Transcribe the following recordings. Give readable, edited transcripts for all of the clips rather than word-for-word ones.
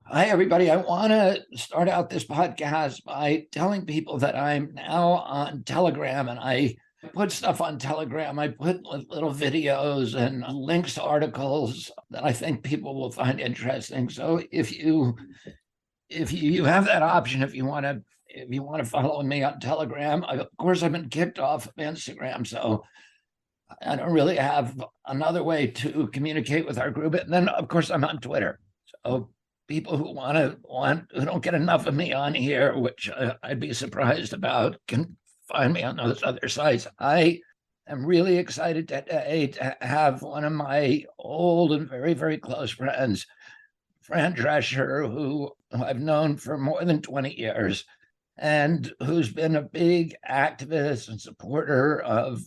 Hi, everybody. I want to start out this podcast by telling people that I'm now on Telegram and I put stuff on Telegram. I put little videos and links to articles that I think people will find interesting. So if you have that option, if you want to follow me on Telegram, of course I've been kicked off of Instagram, so I don't really have another way to communicate with our group. And then of course I'm on Twitter. So people who don't get enough of me on here, which I'd be surprised about, can find me on those other sites. I am really excited today to have one of my old and very, very close friends, Fran Drescher, who I've known for more than 20 years and who's been a big activist and supporter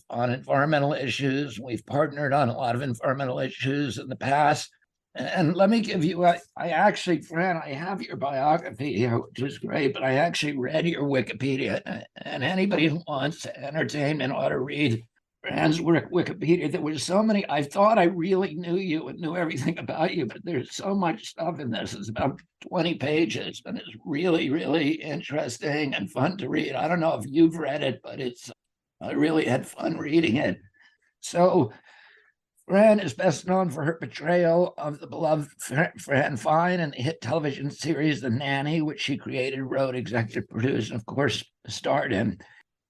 on environmental issues. We've partnered on a lot of environmental issues in the past. And let me give you, I actually, Fran, I have your biography here, which was great, but I actually read your Wikipedia. And anybody who wants entertainment ought to read Fran's Wikipedia. There was so many, I thought I really knew you and knew everything about you, but there's so much stuff in this. It's about 20 pages, and it's really, really interesting and fun to read. I don't know if you've read it, but I really had fun reading it. So Fran is best known for her portrayal of the beloved Fran Fine in the hit television series The Nanny, which she created, wrote, executive produced, and of course starred in.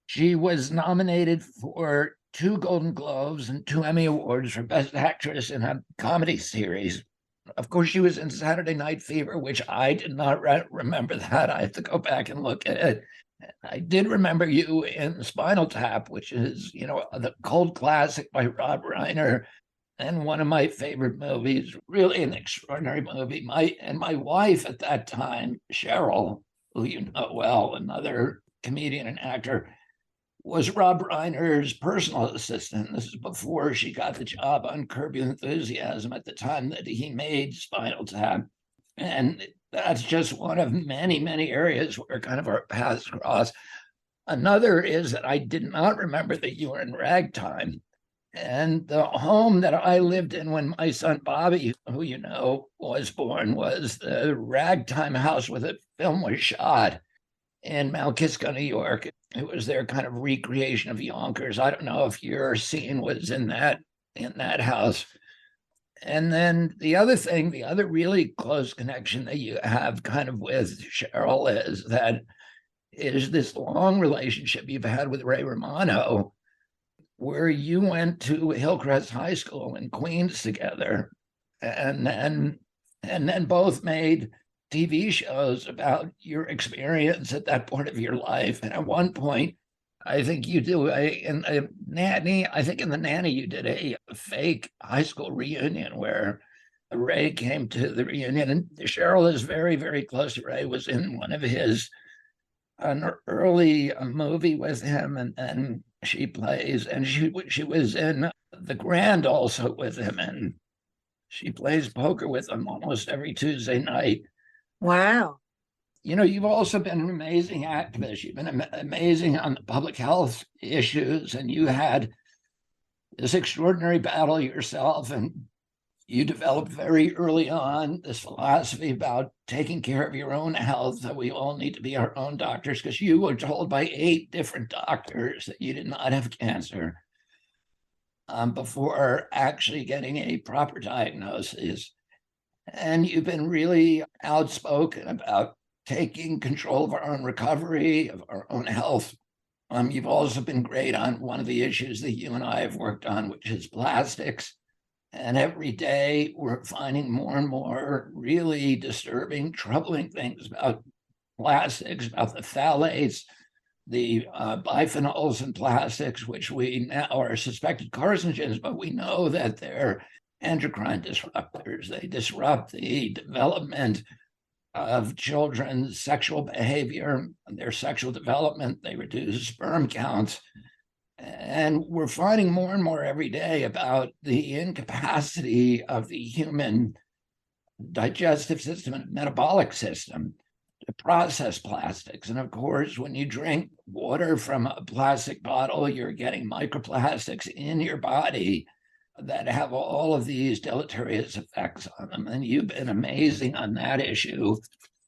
She was nominated for 2 Golden Globes and 2 Emmy Awards for Best Actress in a Comedy Series. Of course, she was in Saturday Night Fever, which I did not remember that. I have to go back and look at it. I did remember you in Spinal Tap, which is, the cult classic by Rob Reiner, and one of my favorite movies, really an extraordinary movie. My wife at that time, Cheryl, who you know well, another comedian and actor, was Rob Reiner's personal assistant. This is before she got the job on Curb Your Enthusiasm at the time that he made Spinal Tap. And that's just one of many, many areas where kind of our paths cross. Another is that I did not remember that you were in Ragtime. And the home that I lived in when my son Bobby, who you know was born, was the Ragtime house where the film was shot in Mount Kisco, New York. It was their kind of recreation of Yonkers. I don't know if your scene was in that house. And then the other really close connection that you have kind of with Cheryl is this long relationship you've had with Ray Romano, where you went to Hillcrest High School in Queens together, and then both made TV shows about your experience at that point of your life. And at one point, I think you do in the Nanny, you did a fake high school reunion where Ray came to the reunion, and Cheryl is very, very close to Ray, was in one of his an early movie with him, and she plays, and she was in The Grand also with him, and she plays poker with him almost every Tuesday night. Wow. You've also been an amazing activist. You've been amazing on the public health issues, and you had this extraordinary battle yourself, and you developed very early on this philosophy about taking care of your own health, that we all need to be our own doctors, because you were told by 8 different doctors that you did not have cancer before actually getting a proper diagnosis. And you've been really outspoken about taking control of our own recovery, of our own health. You've also been great on one of the issues that you and I have worked on, which is plastics. And every day we're finding more and more really disturbing, troubling things about plastics, about the phthalates, the biphenyls in plastics, which we now are suspected carcinogens, but we know that they're endocrine disruptors. They disrupt the development of children's sexual behavior, their sexual development. They reduce sperm counts. And we're finding more and more every day about the incapacity of the human digestive system and metabolic system to process plastics. And of course, when you drink water from a plastic bottle, you're getting microplastics in your body that have all of these deleterious effects on them. And you've been amazing on that issue.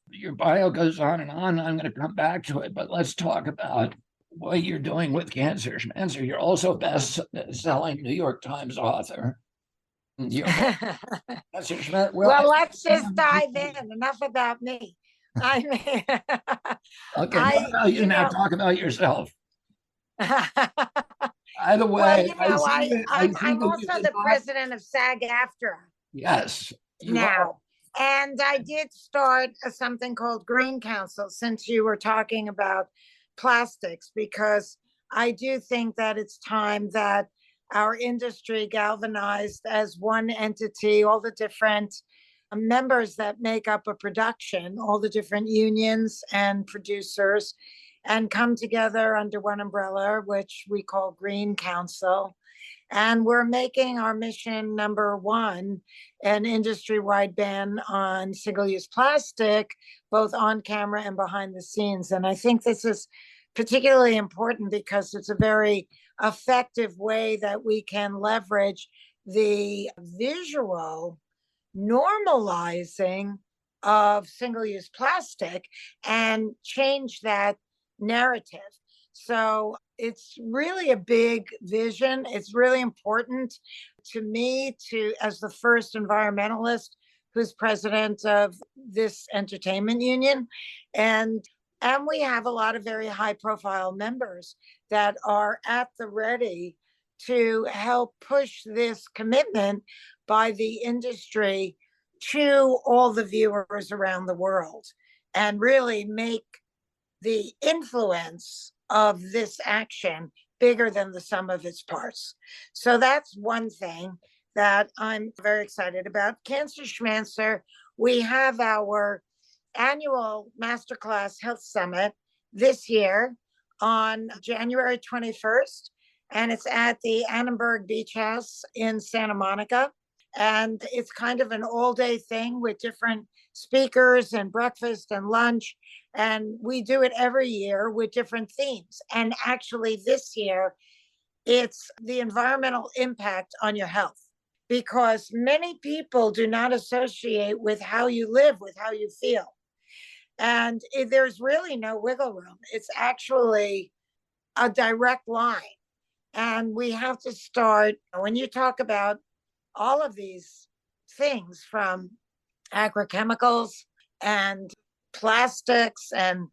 Your bio goes on and on. I'm going to come back to it, but let's talk about what you're doing with Cancer Schmancer. You're also best-selling New York Times author. Well, let's just dive in. Enough about me. I mean, okay, not about you now. Talk about yourself. By the way, well, I'm also the president of SAG-AFTRA. Yes. Now, and I did start something called Green Council, since you were talking about plastics, because I do think that it's time that our industry galvanized as one entity, all the different members that make up a production, all the different unions and producers, and come together under one umbrella, which we call Green Council. And we're making our mission number one, an industry-wide ban on single-use plastic, both on camera and behind the scenes. And I think this is particularly important because it's a very effective way that we can leverage the visual normalizing of single-use plastic and change that narrative. So it's really a big vision. It's really important to me, as the first environmentalist who's president of this entertainment union. And we have a lot of very high profile members that are at the ready to help push this commitment by the industry to all the viewers around the world, and really make the influence of this action bigger than the sum of its parts. So that's one thing that I'm very excited about. Cancer Schmancer, we have our annual Masterclass Health Summit this year on January 21st, and it's at the Annenberg Beach House in Santa Monica. And it's kind of an all-day thing with different speakers and breakfast and lunch. And we do it every year with different themes. And actually this year, it's the environmental impact on your health, because many people do not associate with how you live, with how you feel. And there's really no wiggle room. It's actually a direct line. And we have to start, when you talk about all of these things, from agrochemicals and plastics and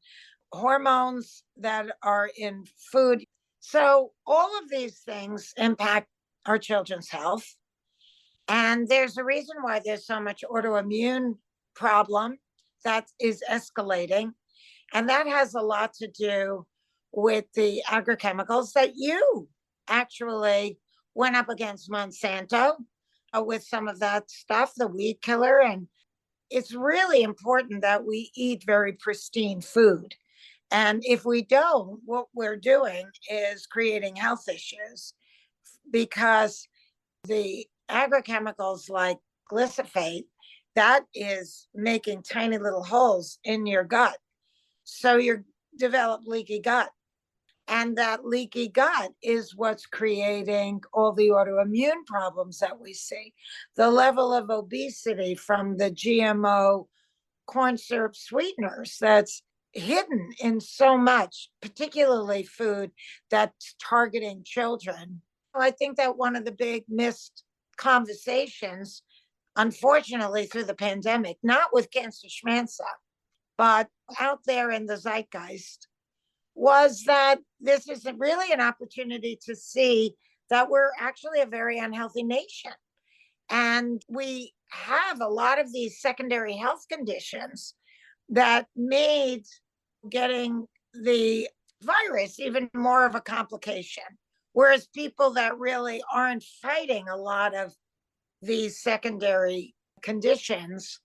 hormones that are in food. So all of these things impact our children's health. And there's a reason why there's so much autoimmune problem that is escalating. And that has a lot to do with the agrochemicals that you actually went up against Monsanto with some of that stuff, the weed killer. And it's really important that we eat very pristine food. And if we don't, what we're doing is creating health issues, because the agrochemicals like glyphosate, that is making tiny little holes in your gut. So you develop leaky gut. And that leaky gut is what's creating all the autoimmune problems that we see. The level of obesity from the GMO corn syrup sweeteners that's hidden in so much, particularly food that's targeting children. I think that one of the big missed conversations, unfortunately, through the pandemic, not with Cancer Schmancer, but out there in the zeitgeist, was that this is really an opportunity to see that we're actually a very unhealthy nation. And we have a lot of these secondary health conditions that made getting the virus even more of a complication. Whereas people that really aren't fighting a lot of these secondary conditions,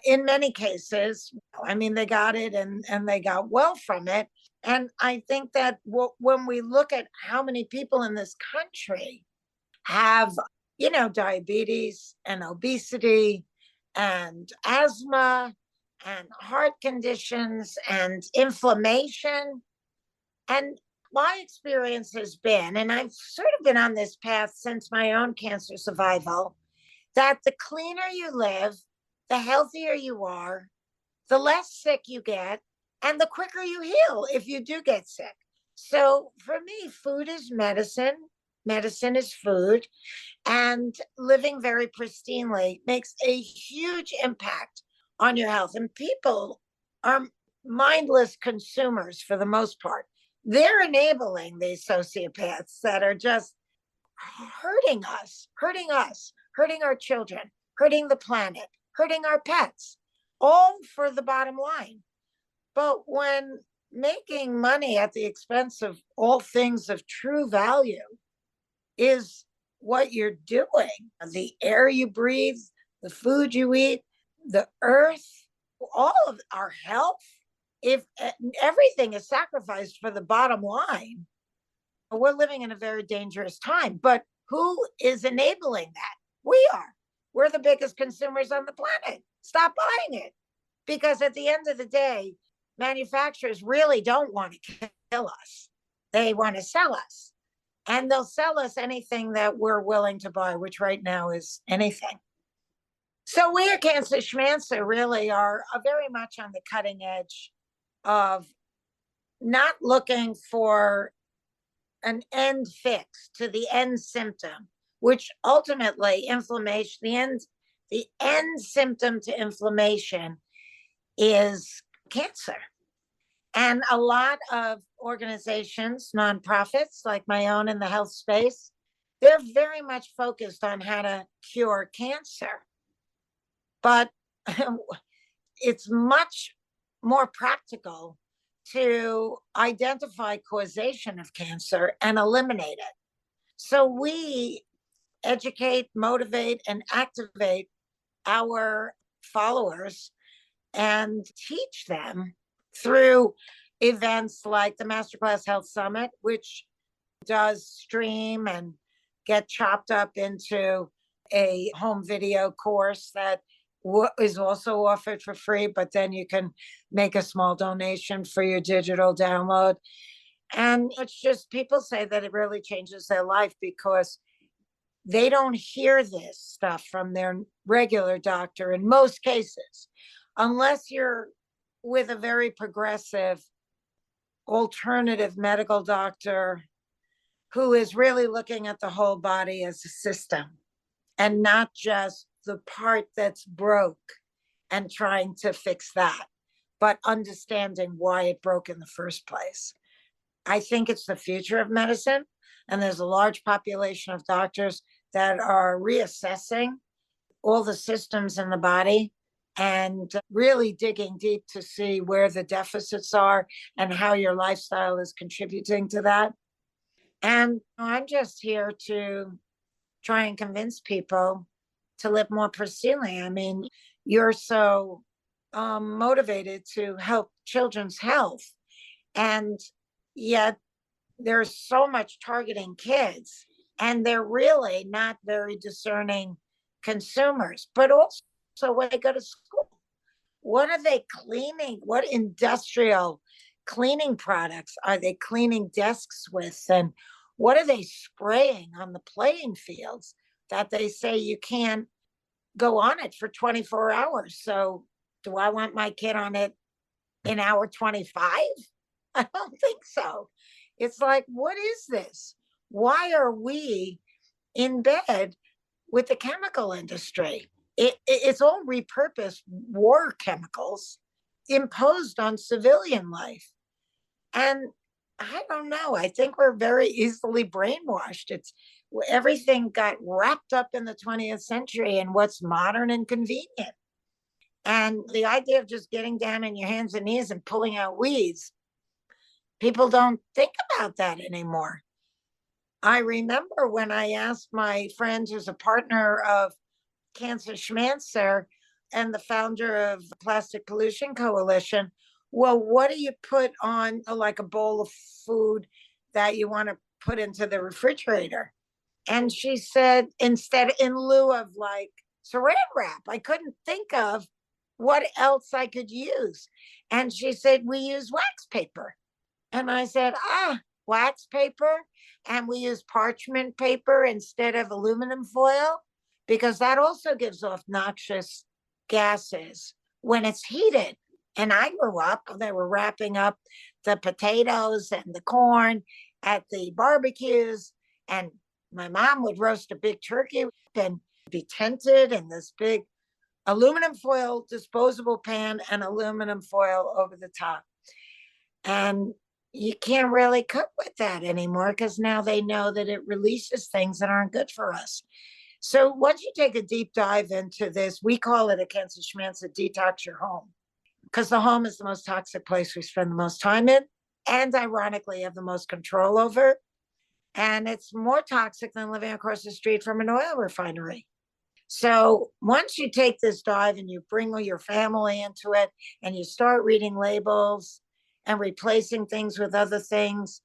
in many cases, I mean, they got it and they got well from it. And I think that when we look at how many people in this country have, diabetes and obesity and asthma and heart conditions and inflammation, and My experience has been, and I've sort of been on this path since my own cancer survival, that the cleaner you live, the healthier you are, the less sick you get, and the quicker you heal if you do get sick. So for me, food is medicine, medicine is food, and living very pristinely makes a huge impact on your health. And people are mindless consumers for the most part. They're enabling these sociopaths that are just hurting us, hurting our children, hurting the planet, hurting our pets, all for the bottom line. But when making money at the expense of all things of true value is what you're doing, the air you breathe, the food you eat, the earth, all of our health, if everything is sacrificed for the bottom line, we're living in a very dangerous time. But who is enabling that? We are. We're the biggest consumers on the planet. Stop buying it. Because at the end of the day, manufacturers really don't want to kill us. They want to sell us. And they'll sell us anything that we're willing to buy, which right now is anything. So we at Cancer Schmancer really are very much on the cutting edge of not looking for an end fix to the end symptom, which ultimately inflammation, the end symptom to inflammation is cancer. And a lot of organizations, nonprofits like my own in the health space, they're very much focused on how to cure cancer. But it's much more practical to identify causation of cancer and eliminate it. So we educate, motivate, and activate our followers and teach them through events like the Masterclass Health Summit, which does stream and get chopped up into a home video course that is also offered for free, but then you can make a small donation for your digital download. And it's just, people say that it really changes their life because they don't hear this stuff from their regular doctor in most cases, unless you're with a very progressive alternative medical doctor who is really looking at the whole body as a system and not just the part that's broke and trying to fix that, but understanding why it broke in the first place. I think it's the future of medicine, and there's a large population of doctors that are reassessing all the systems in the body and really digging deep to see where the deficits are and how your lifestyle is contributing to that. And I'm just here to try and convince people to live more pristinely. I mean, you're so motivated to help children's health, and yet there's so much targeting kids, and they're really not very discerning consumers. But also when they go to school, what are they cleaning? What industrial cleaning products are they cleaning desks with? And what are they spraying on the playing fields that they say you can't go on it for 24 hours? So do I want my kid on it in hour 25? I don't think so. It's like, what is this? Why are we in bed with the chemical industry? It's all repurposed war chemicals imposed on civilian life. And I don't know. I think we're very easily brainwashed. It's everything got wrapped up in the 20th century and what's modern and convenient. And the idea of just getting down on your hands and knees and pulling out weeds, people don't think about that anymore. I remember when I asked my friend who's a partner of Cancer Schmancer and the founder of the Plastic Pollution Coalition, well, what do you put on like a bowl of food that you want to put into the refrigerator? And she said, instead, in lieu of like saran wrap, I couldn't think of what else I could use. And she said, we use wax paper. And I said, wax paper, and we use parchment paper instead of aluminum foil, because that also gives off noxious gases when it's heated. And I grew up, they were wrapping up the potatoes and the corn at the barbecues, and my mom would roast a big turkey and be tented in this big aluminum foil disposable pan and aluminum foil over the top. And you can't really cook with that anymore because now they know that it releases things that aren't good for us. So once you take a deep dive into this, we call it a Cancer Schmancer detox your home, because the home is the most toxic place we spend the most time in, and ironically have the most control over. And it's more toxic than living across the street from an oil refinery. So once you take this dive and you bring your family into it and you start reading labels and replacing things with other things,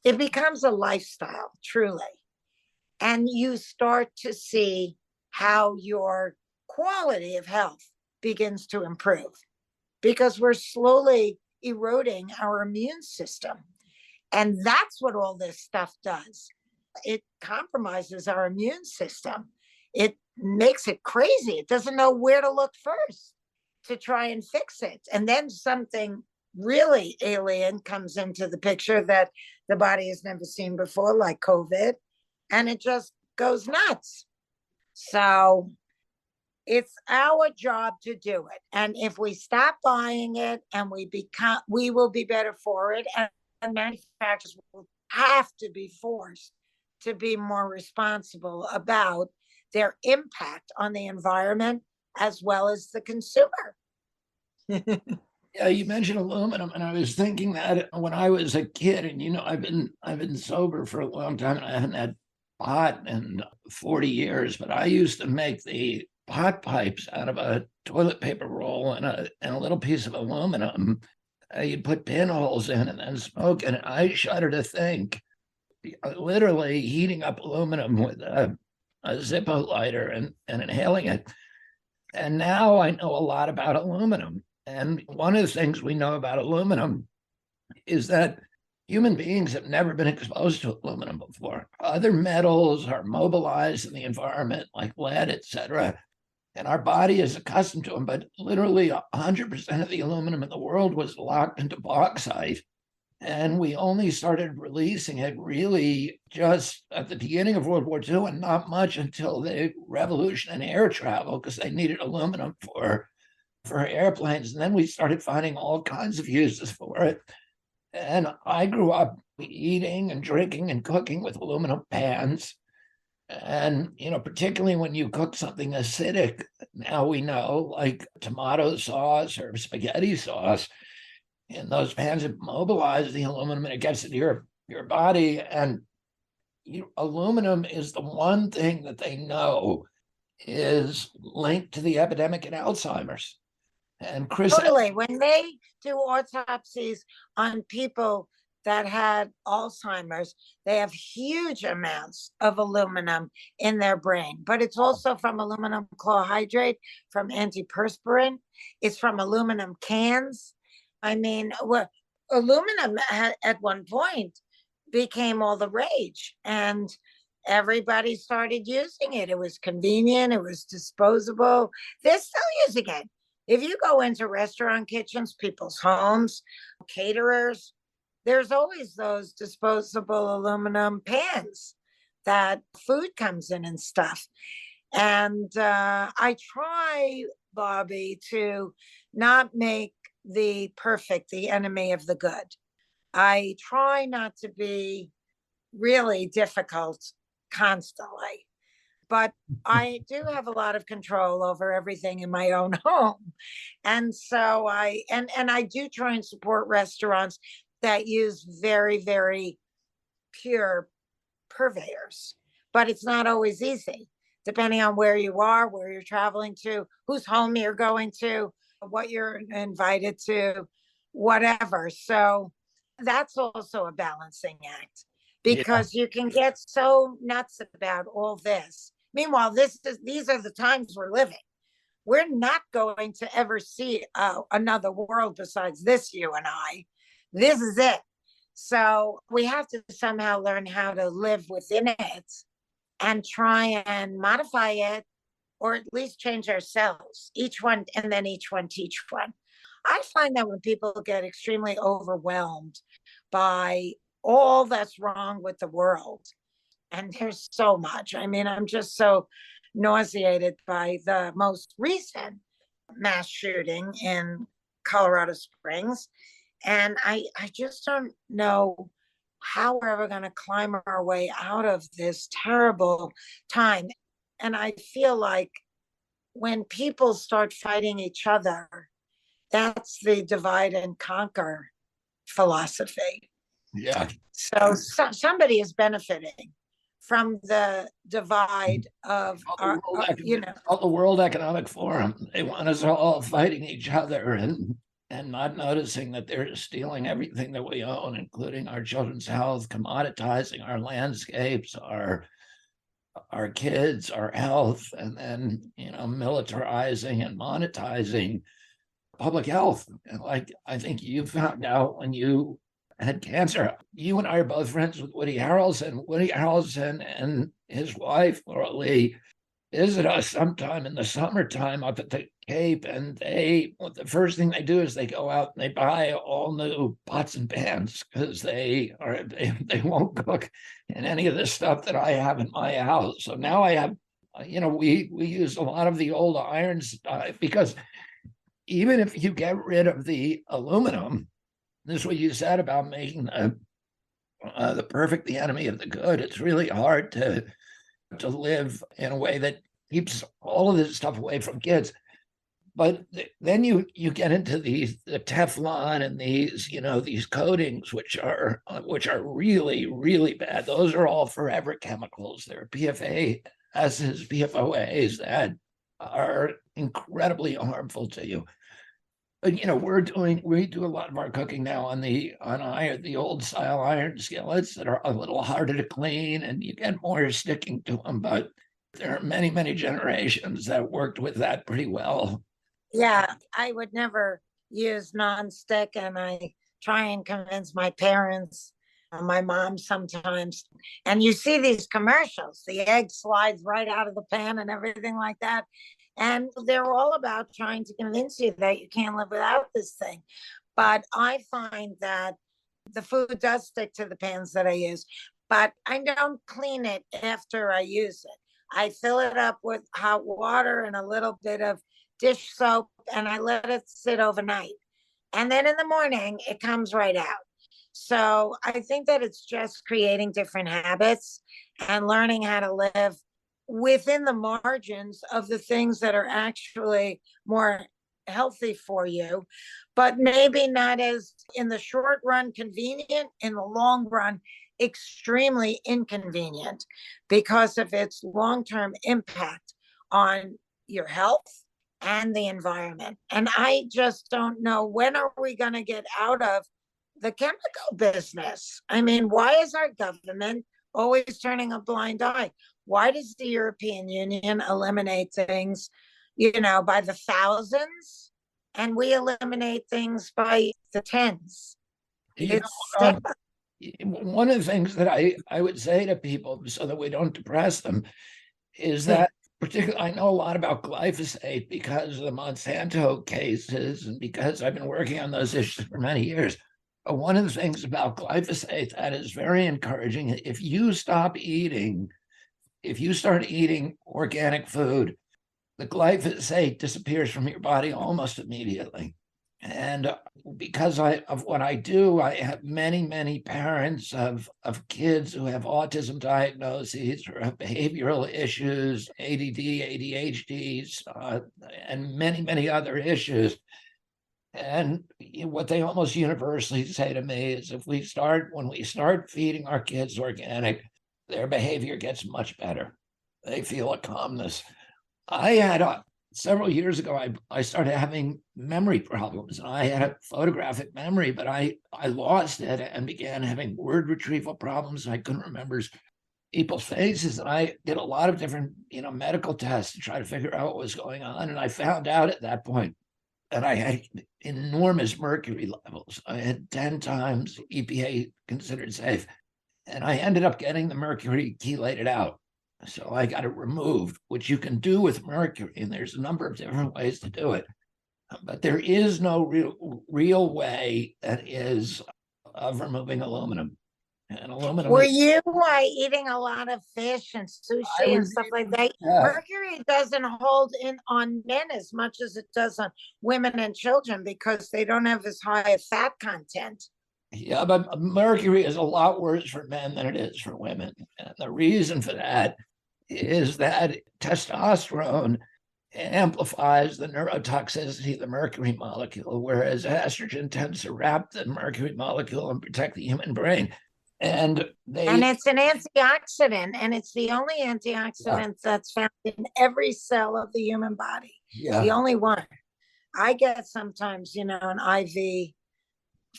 it becomes a lifestyle, truly. And you start to see how your quality of health begins to improve, because we're slowly eroding our immune system. And that's what all this stuff does. It compromises our immune system. It makes it crazy. It doesn't know where to look first to try and fix it. And then something really alien comes into the picture that the body has never seen before, like COVID, and it just goes nuts. So it's our job to do it. And if we stop buying it and we will be better for it. And manufacturers will have to be forced to be more responsible about their impact on the environment as well as the consumer. Yeah, you mentioned aluminum, and I was thinking that when I was a kid, and I've been sober for a long time, and I haven't had pot in 40 years, but I used to make the pot pipes out of a toilet paper roll and a little piece of aluminum. You'd put pinholes in and then smoke, and I shudder to think, literally heating up aluminum with a Zippo lighter and inhaling it. And now I know a lot about aluminum. And one of the things we know about aluminum is that human beings have never been exposed to aluminum before. Other metals are mobilized in the environment, like lead, etc., and our body is accustomed to them. But literally 100% of the aluminum in the world was locked into bauxite. And we only started releasing it really just at the beginning of World War II, and not much until the revolution in air travel, because they needed aluminum for airplanes. And then we started finding all kinds of uses for it. And I grew up eating and drinking and cooking with aluminum pans. And, particularly when you cook something acidic, now we know, like tomato sauce or spaghetti sauce, and those pans have mobilized the aluminum and it gets into your body. And aluminum is the one thing that they know is linked to the epidemic in Alzheimer's. And Chris, totally. When they do autopsies on people that had Alzheimer's, they have huge amounts of aluminum in their brain, but it's also from aluminum chlorhydrate, from antiperspirant. It's from aluminum cans. I mean, aluminum at one point became all the rage, and everybody started using it. It was convenient. It was disposable. They're still using it. If you go into restaurant kitchens, people's homes, caterers, there's always those disposable aluminum pans that food comes in and stuff. And I try, Bobby, to not make the perfect the enemy of the good. I try not to be really difficult constantly, but I do have a lot of control over everything in my own home. And so I do try and support restaurants that use very, very pure purveyors, but it's not always easy, depending on where you are, where you're traveling to, whose home you're going to, what you're invited to, whatever. So that's also a balancing act, because you can get so nuts about all this. Meanwhile, these are the times we're living. We're not going to ever see another world besides this, you and I. This is it. So we have to somehow learn how to live within it and try and modify it, or at least change ourselves, each one, and then each one teach one. I find that when people get extremely overwhelmed by all that's wrong with the world, and there's so much. I mean, I'm just so nauseated by the most recent mass shooting in Colorado Springs. And I just don't know how we're ever going to climb our way out of this terrible time. And I feel like when people start fighting each other, that's the divide and conquer philosophy. Yeah. So somebody is benefiting from the divide of our, Called the World Economic Forum. They want us all fighting each other and not noticing that they're stealing everything that we own, including our children's health, commoditizing our landscapes, our kids, our health, and then militarizing and monetizing public health. And like I think you found out when you had cancer. You and I are both friends with Woody Harrelson. Woody Harrelson and his wife, Laura Lee, visit us sometime in the summertime up at the Cape, and the first thing they do is they go out and they buy all new pots and pans because they won't cook in any of the stuff that I have in my house. So now I have, we use a lot of the old irons because even if you get rid of the aluminum, this is what you said about making the perfect the enemy of the good. It's really hard to live in a way that keeps all of this stuff away from kids. But then you get into the Teflon and these coatings, which are really, really bad. Those are all forever chemicals. They're PFASs, PFOAs that are incredibly harmful to you. But we do a lot of our cooking now on the old style iron skillets that are a little harder to clean, and you get more sticking to them. But there are many, many generations that worked with that pretty well. Yeah, I would never use nonstick, and I try and convince my parents, my mom sometimes. And you see these commercials, the egg slides right out of the pan and everything like that. And they're all about trying to convince you that you can't live without this thing. But I find that the food does stick to the pans that I use, but I don't clean it after I use it. I fill it up with hot water and a little bit of dish soap, and I let it sit overnight. And then in the morning, it comes right out. So I think that it's just creating different habits and learning how to live within the margins of the things that are actually more healthy for you, but maybe not as in the short run convenient, in the long run extremely inconvenient because of its long-term impact on your health and the environment. And I just don't know, when are we going to get out of the chemical business? I mean, why is our government always turning a blind eye? Why does the European Union eliminate things, by the thousands, and we eliminate things by the tens? One of the things that I would say to people so that we don't depress them is that, particularly, I know a lot about glyphosate because of the Monsanto cases and because I've been working on those issues for many years. But one of the things about glyphosate that is very encouraging, if you start eating organic food, the glyphosate disappears from your body almost immediately. And because of what I do, I have many, many parents of kids who have autism diagnoses or have behavioral issues, ADD, ADHDs, and many, many other issues. And what they almost universally say to me is when we start feeding our kids organic, their behavior gets much better. They feel a calmness. I had several years ago, I started having memory problems, and I had a photographic memory, but I lost it and began having word retrieval problems. I couldn't remember people's faces, and I did a lot of different, medical tests to try to figure out what was going on. And I found out at that point and I had enormous mercury levels. I had 10 times EPA considered safe. And I ended up getting the mercury chelated out. So I got it removed, which you can do with mercury. And there's a number of different ways to do it. But there is no real way that is of removing aluminum. And aluminum Were is, you eating a lot of fish and I sushi and was stuff like that? yeah, Mercury doesn't hold in on men as much as it does on women and children because they don't have as high a fat content. yeah, but mercury is a lot worse for men than it is for women. And the reason for that is that testosterone amplifies the neurotoxicity of the mercury molecule, whereas estrogen tends to wrap the mercury molecule and protect the human brain. And And they, it's an antioxidant, and it's the only yeah, antioxidant that's found in every cell of the human body. The yeah. only one. I get sometimes, an IV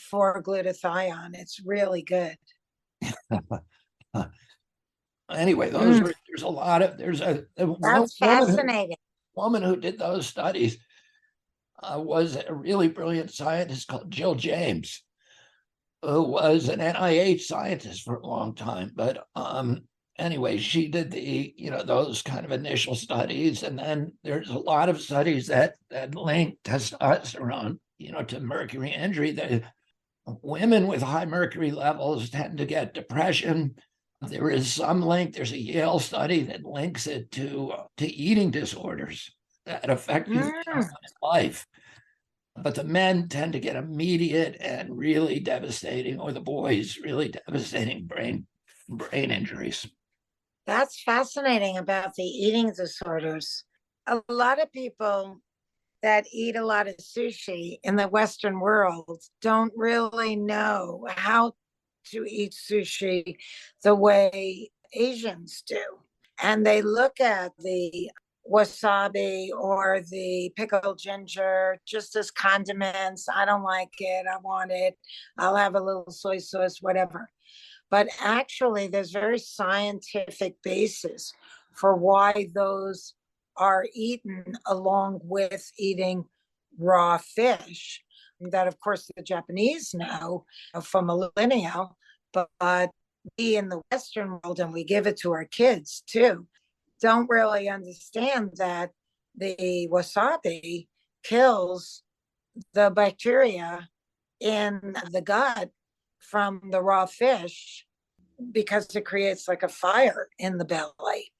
for glutathione. It's really good. Anyway, Mm, there's a lot of, there's a that's fascinating. woman who did those studies was a really brilliant scientist called Jill James, who was an NIH scientist for a long time. But anyway, she did those kind of initial studies, and then there's a lot of studies that link testosterone, to mercury injury. That women with high mercury levels tend to get depression. There is some link. There's a Yale study that links it to eating disorders that affect you Mm, in life. But the men tend to get immediate and really devastating, or the boys really devastating brain injuries. that's fascinating about the eating disorders. A lot of people that eat a lot of sushi in the Western world don't really know how to eat sushi the way Asians do. And they look at the wasabi or the pickled ginger just as condiments. I don't like it. I want it. I'll have a little soy sauce, whatever. But actually, there's very scientific basis for why those are eaten along with eating raw fish. That, of course, the Japanese know for millennia, but we in the Western world, and we give it to our kids too, don't really understand that the wasabi kills the bacteria in the gut from the raw fish because it creates like a fire in the belly.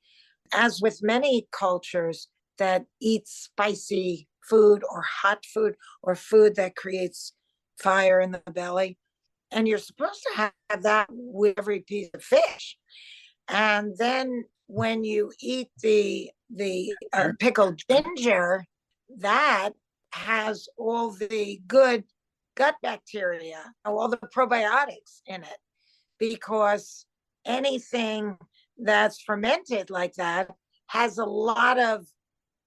As with many cultures that eat spicy food or hot food or food that creates fire in the belly, and you're supposed to have that with every piece of fish. And then when you eat the pickled ginger, that has all the good gut bacteria, all the probiotics in it, because anything that's fermented like that has a lot of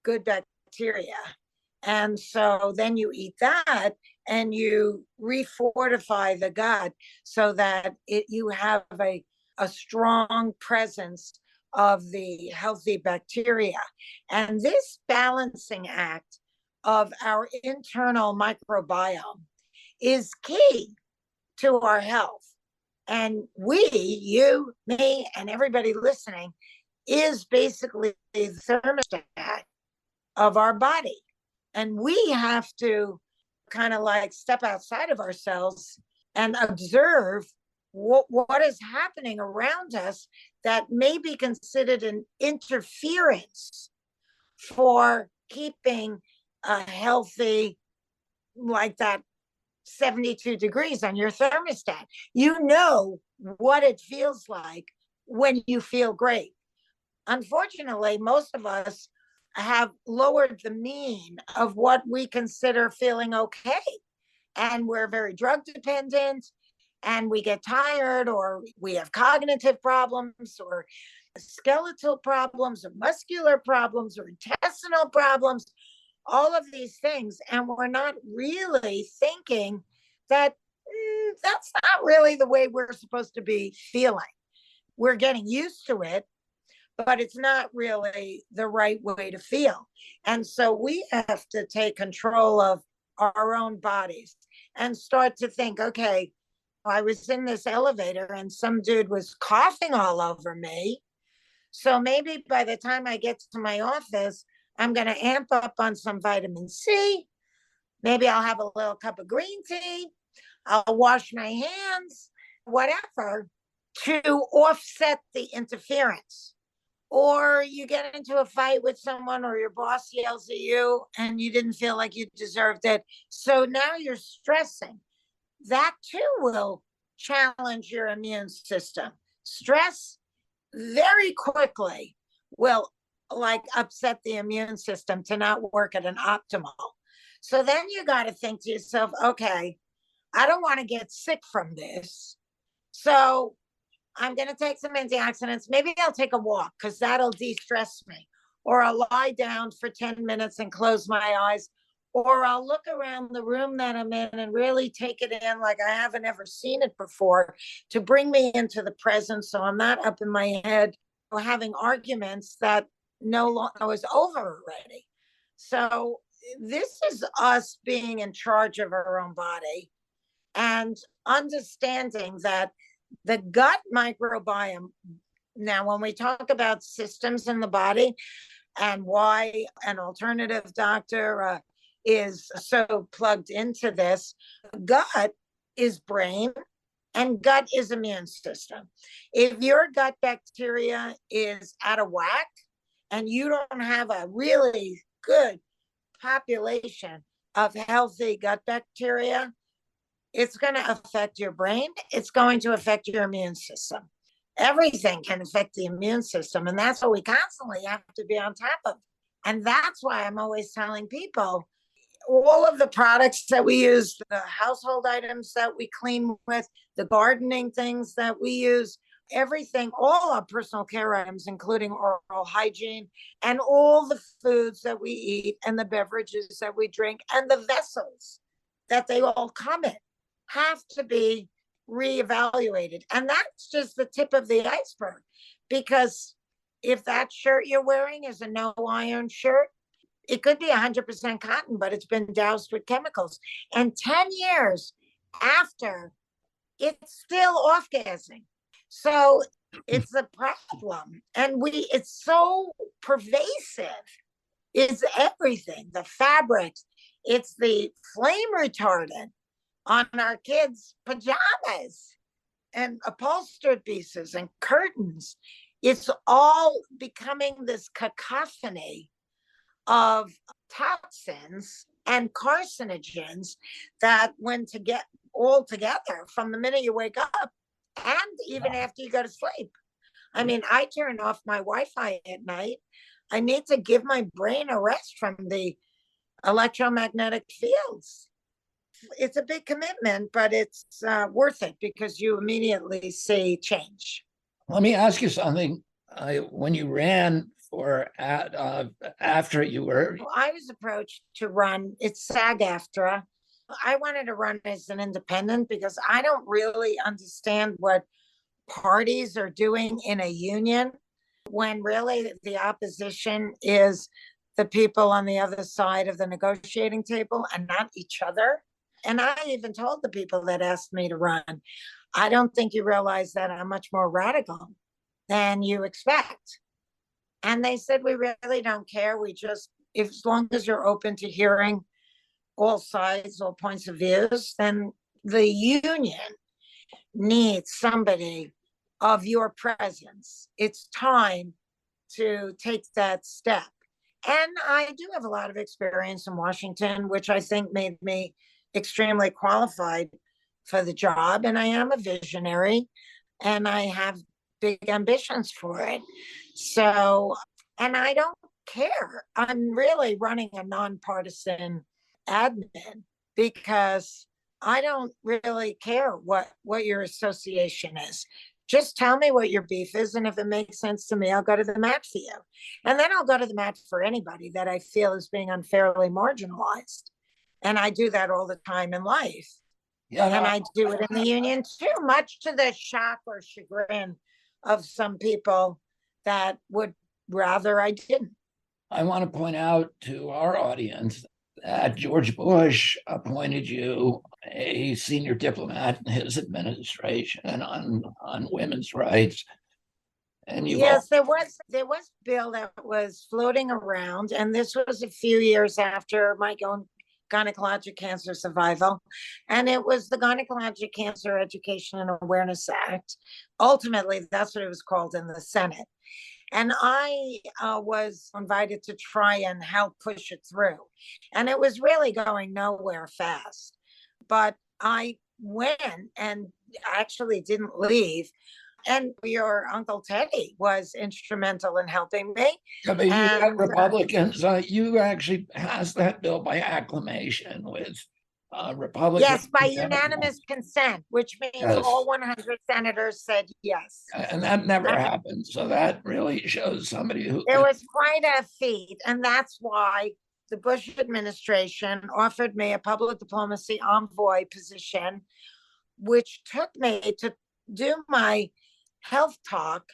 good bacteria. And so then you eat that and you refortify the gut so that you have a strong presence of the healthy bacteria. And this balancing act of our internal microbiome is key to our health. And we, you, me, and everybody listening, is basically the thermostat of our body. And we have to kind of like step outside of ourselves and observe what is happening around us that may be considered an interference for keeping a healthy, like that 72 degrees on your thermostat. You know what it feels like when you feel great. Unfortunately, most of us have lowered the mean of what we consider feeling okay. And we're very drug dependent, and we get tired, or we have cognitive problems, or skeletal problems, or muscular problems, or intestinal problems, all of these things. And we're not really thinking that that's not really the way we're supposed to be feeling. We're getting used to it, but it's not really the right way to feel. And so we have to take control of our own bodies and start to think, okay, I was in this elevator and some dude was coughing all over me. So maybe by the time I get to my office, I'm going to amp up on some vitamin C. Maybe I'll have a little cup of green tea. I'll wash my hands, whatever, to offset the interference. Or you get into a fight with someone, or your boss yells at you and you didn't feel like you deserved it. So now you're stressing. That too will challenge your immune system. Stress very quickly will like upset the immune system to not work at an optimal. So then you got to think to yourself, okay, I don't want to get sick from this. So I'm going to take some antioxidants. Maybe I'll take a walk because that'll de-stress me. Or I'll lie down for 10 minutes and close my eyes. Or I'll look around the room that I'm in and really take it in like I haven't ever seen it before to bring me into the present. So I'm not up in my head or having arguments that no longer was over already. So this is us being in charge of our own body and understanding that the gut microbiome. Now, when we talk about systems in the body and why an alternative doctor is so plugged into this, gut is brain and gut is immune system. If your gut bacteria is out of whack and you don't have a really good population of healthy gut bacteria, it's going to affect your brain. It's going to affect your immune system. Everything can affect the immune system. And that's what we constantly have to be on top of. And that's why I'm always telling people all of the products that we use, the household items that we clean with, the gardening things that we use, everything, all our personal care items, including oral hygiene, and all the foods that we eat and the beverages that we drink and the vessels that they all come in have to be reevaluated. And that's just the tip of the iceberg. Because if that shirt you're wearing is a no iron shirt, it could be 100% cotton, but it's been doused with chemicals. And 10 years after, it's still off-gassing. So it's a problem. And it's so pervasive. It's everything, the fabrics, it's the flame retardant on our kids' pajamas and upholstered pieces and curtains. It's all becoming this cacophony of toxins and carcinogens that when to get all together from the minute you wake up and even after you go to sleep. I mean, I turn off my Wi-Fi at night. I need to give my brain a rest from the electromagnetic fields. It's a big commitment, but it's worth it because you immediately see change. Let me ask you something. When you ran for after you were, I was approached to run. It's SAG-AFTRA. I wanted to run as an independent because I don't really understand what parties are doing in a union when really the opposition is the people on the other side of the negotiating table and not each other. And I even told the people that asked me to run, I don't think you realize that I'm much more radical than you expect. And they said, we really don't care. We just, if, as long as you're open to hearing all sides, all points of views, then the union needs somebody of your presence. It's time to take that step. And I do have a lot of experience in Washington, which I think made me extremely qualified for the job. And I am a visionary and I have big ambitions for it. So, and I don't care. I'm really running a nonpartisan admin because I don't really care what your association is. Just tell me what your beef is. And if it makes sense to me, I'll go to the mat for you. And then I'll go to the mat for anybody that I feel is being unfairly marginalized. And I do that all the time in life. Yeah, and I do it in the union too, much to the shock or chagrin of some people that would rather I didn't. I want to point out to our audience that George Bush appointed you a senior diplomat in his administration on women's rights. And you've all, Yes, there was a bill that was floating around, and this was a few years after my own gynecologic cancer survival. And it was the Gynecologic Cancer Education and Awareness Act. Ultimately, that's what it was called in the Senate. And I was invited to try and help push it through. And it was really going nowhere fast. But I went and actually didn't leave. And your Uncle Teddy was instrumental in helping me. I mean, you And had Republicans, you actually passed that bill by acclamation with Republicans. yes, by unanimous consent, which means Yes, all 100 senators said yes. and that never And happened. So that really shows somebody who it can. was quite a feat. And that's why the Bush administration offered me a public diplomacy envoy position, which took me to do my health talk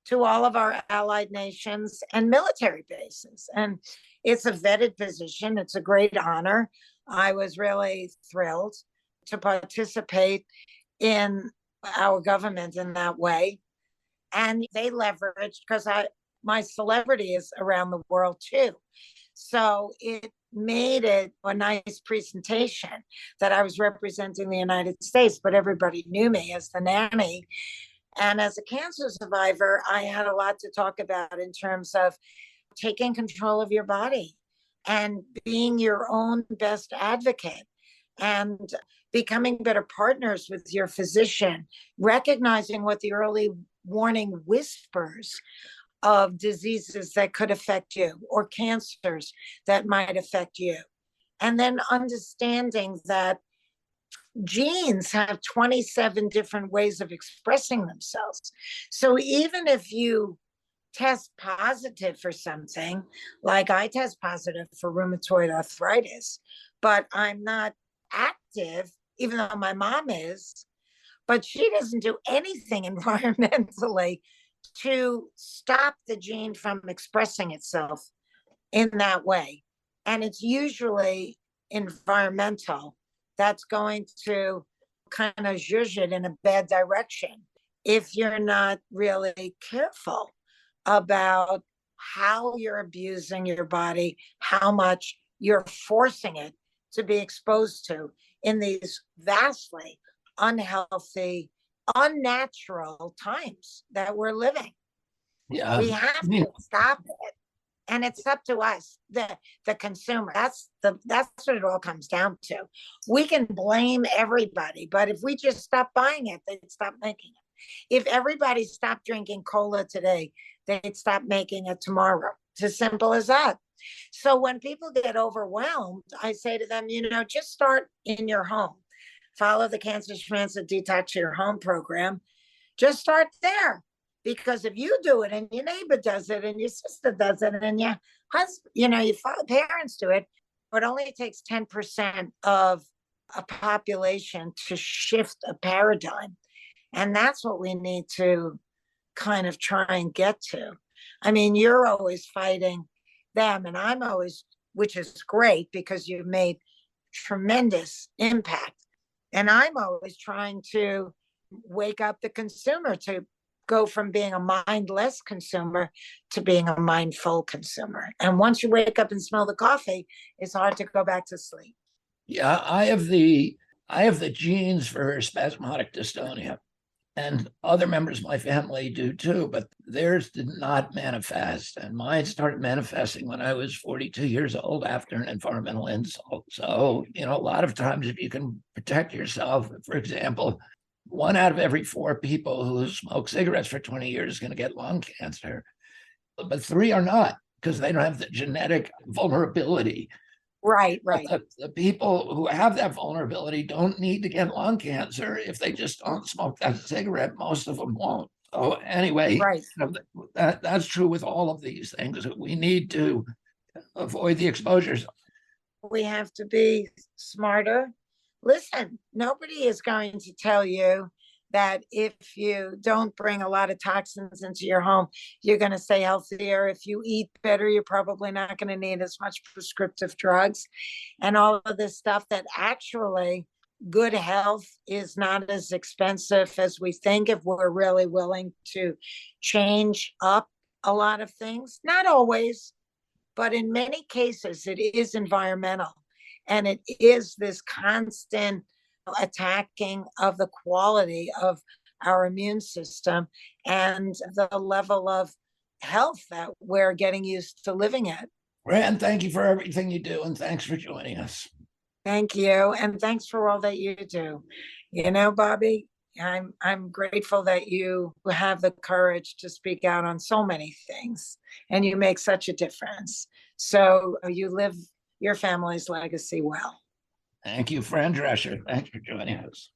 to all of our allied nations and military bases. And it's a vetted position, it's a great honor. I was really thrilled to participate in our government in that way. And they leveraged because I my celebrity is around the world too. So it made it a nice presentation that I was representing the United States, but everybody knew me as the nanny. And as a cancer survivor, I had a lot to talk about in terms of taking control of your body and being your own best advocate and becoming better partners with your physician, recognizing what the early warning whispers of diseases that could affect you or cancers that might affect you. And then understanding that genes have 27 different ways of expressing themselves. So even if you test positive for something, like I test positive for rheumatoid arthritis, but I'm not active, even though my mom is, but she doesn't do anything environmentally to stop the gene from expressing itself in that way. And it's usually environmental that's going to kind of zhuzh it in a bad direction if you're not really careful about how you're abusing your body, how much you're forcing it to be exposed to in these vastly unhealthy, unnatural times that we're living. Yeah, We have to stop it. And it's up to us, the consumer. That's what it all comes down to. We can blame everybody, but if we just stop buying it, they'd stop making it. If everybody stopped drinking cola today, they'd stop making it tomorrow. It's as simple as that. So when people get overwhelmed, I say to them, just start in your home. Follow the Cancer Schmancer Detox Your Home program. Just start there. Because if you do it and your neighbor does it and your sister does it and your husband, your parents do it, it only takes 10% of a population to shift a paradigm. And that's what we need to kind of try and get to. I mean, you're always fighting them, and I'm always, which is great because you've made tremendous impact. And I'm always trying to wake up the consumer to go from being a mindless consumer to being a mindful consumer. And once you wake up and smell the coffee, it's hard to go back to sleep. Yeah, I have the genes for spasmodic dystonia, and other members of my family do too, but theirs did not manifest. And mine started manifesting when I was 42 years old after an environmental insult. So, a lot of times if you can protect yourself, for example, 1 out of every 4 people who smoke cigarettes for 20 years is going to get lung cancer, but 3 are not because they don't have the genetic vulnerability. Right. The people who have that vulnerability don't need to get lung cancer if they just don't smoke that cigarette. Most of them won't. So anyway, right. That's true with all of these things. We need to avoid the exposures. We have to be smarter. Listen, nobody is going to tell you that if you don't bring a lot of toxins into your home, you're going to stay healthier. If you eat better, you're probably not going to need as much prescriptive drugs and all of this stuff. That actually good health is not as expensive as we think if we're really willing to change up a lot of things. Not always, but in many cases, it is environmental. And it is this constant attacking of the quality of our immune system and the level of health that we're getting used to living at. Fran, thank you for everything you do, and thanks for joining us. Thank you. And thanks for all that you do. You know, Bobby, I'm grateful that you have the courage to speak out on so many things and you make such a difference. So you live your family's legacy well. Thank you, Fran Drescher. Thanks for joining us.